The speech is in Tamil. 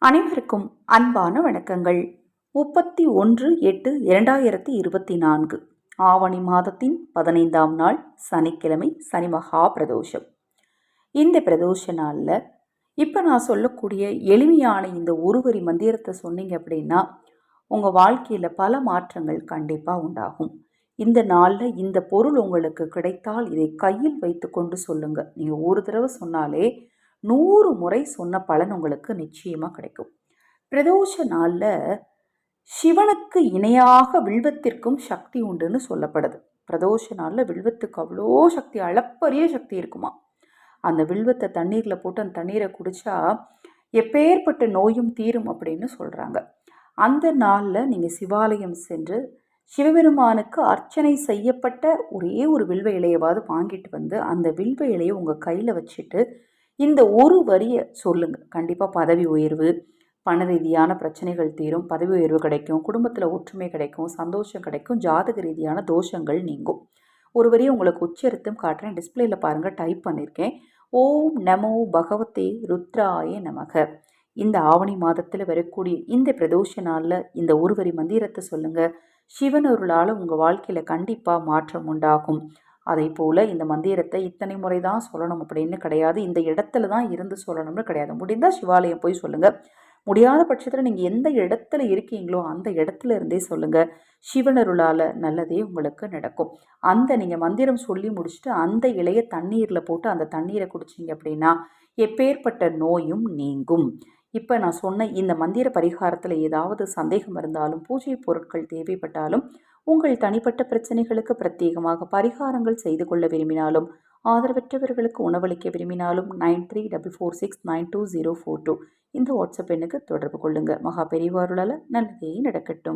அனைவருக்கும் அன்பான வணக்கங்கள். 31/8/2024 ஆவணி மாதத்தின் 15ஆம் நாள் சனிக்கிழமை, சனி மகா பிரதோஷம். இந்த பிரதோஷ நாளில் இப்போ நான் சொல்லக்கூடிய எளிமையான இந்த ஒருவரி மந்திரத்தை சொன்னீங்க அப்படின்னா உங்கள் வாழ்க்கையில் பல மாற்றங்கள் கண்டிப்பாக உண்டாகும். இந்த நாளில் இந்த பொருள் உங்களுக்கு கிடைத்தால் இதை கையில் வைத்து கொண்டு சொல்லுங்கள். நீங்கள் ஒரு தடவை சொன்னாலே 100 முறை சொன்ன பலன் உங்களுக்கு நிச்சயமாக கிடைக்கும். பிரதோஷ நாளில் சிவனுக்கு இணையாக வில்வத்திற்கும் சக்தி உண்டுன்னு சொல்லப்படுது. பிரதோஷ நாளில் வில்வத்துக்கு அவ்வளோ சக்தி, அளப்பரிய சக்தி இருக்குமா. அந்த வில்வத்தை தண்ணீரில் போட்டு அந்த தண்ணீரை குடித்தா எப்பேற்பட்ட நோயும் தீரும் அப்படின்னு சொல்கிறாங்க. அந்த நாளில் நீங்கள் சிவாலயம் சென்று சிவபெருமானுக்கு அர்ச்சனை செய்யப்பட்ட ஒரே ஒரு வில்வ இலையவாவது வாங்கிட்டு வந்து அந்த வில்வ இலையை உங்கள் கையில் வச்சுட்டு இந்த ஒரு வரியை சொல்லுங்கள். கண்டிப்பாக பதவி உயர்வு, பண ரீதியான பிரச்சனைகள் தீரும், பதவி உயர்வு கிடைக்கும், குடும்பத்தில் ஒற்றுமை கிடைக்கும், சந்தோஷம் கிடைக்கும், ஜாதக ரீதியான தோஷங்கள் நீங்கும். ஒரு வரியை உங்களுக்கு உச்சரித்தும் காட்டுறேன். டிஸ்பிளேல பாருங்கள், டைப் பண்ணியிருக்கேன். ஓம் நமோ பகவதே ருத்ராய நமக. இந்த ஆவணி மாதத்தில் வரக்கூடிய இந்த பிரதோஷ நாளில் இந்த ஒரு வரி மந்திரத்தை சொல்லுங்கள். சிவன் அருளால் உங்கள் வாழ்க்கையில் கண்டிப்பாக மாற்றம் உண்டாகும். அதே போல் இந்த மந்திரத்தை இத்தனை முறை தான் சொல்லணும் அப்படின்னு கிடையாது. இந்த இடத்துல தான் இருந்து சொல்லணும்னு கிடையாது. முடிந்தால் சிவாலயம் போய் சொல்லுங்கள். முடியாத பட்சத்தில் நீங்கள் எந்த இடத்துல இருக்கீங்களோ அந்த இடத்துல இருந்தே சொல்லுங்கள். சிவனருளால் நல்லதே உங்களுக்கு நடக்கும். அந்த நீங்கள் மந்திரம் சொல்லி முடிச்சுட்டு அந்த இலையை தண்ணீரில் போட்டு அந்த தண்ணீரை குடிச்சிங்க அப்படின்னா எப்பேற்பட்ட நோயும் நீங்கும். இப்போ நான் சொன்ன இந்த மந்திர பரிகாரத்தில் ஏதாவது சந்தேகம் இருந்தாலும், பூஜை பொருட்கள் தேவைப்பட்டாலும், உங்கள் தனிப்பட்ட பிரச்சனைகளுக்கு பிரத்யேகமாக பரிகாரங்கள் செய்து கொள்ள விரும்பினாலும், ஆதரவற்றவர்களுக்கு உணவளிக்க விரும்பினாலும் 9344692042 இந்த வாட்ஸ்அப் எண்ணுக்கு தொடர்பு கொள்ளுங்கள். மகா பெரியவாருளால் நல்லதே நடக்கட்டும்.